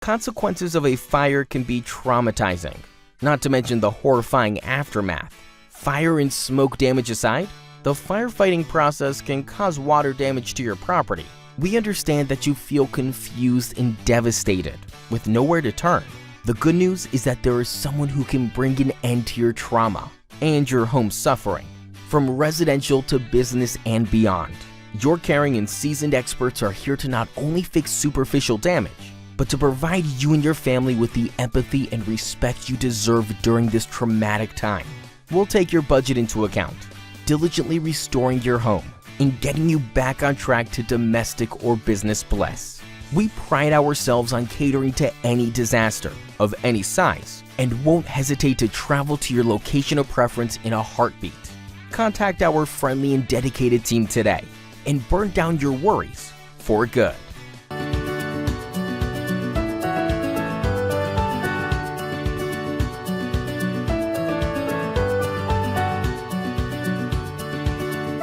consequences of a fire can be traumatizing, not to mention the horrifying aftermath. Fire and smoke damage aside, the firefighting process can cause water damage to your property. We understand that you feel confused and devastated, with nowhere to turn. The good news is that there is someone who can bring an end to your trauma and your home suffering, from residential to business and beyond. Your caring and seasoned experts are here to not only fix superficial damage, but to provide you and your family with the empathy and respect you deserve during this traumatic time. We'll take your budget into account, diligently restoring your home and getting you back on track to domestic or business bliss. We pride ourselves on catering to any disaster of any size and won't hesitate to travel to your location of preference in a heartbeat. Contact our friendly and dedicated team today and burn down your worries for good.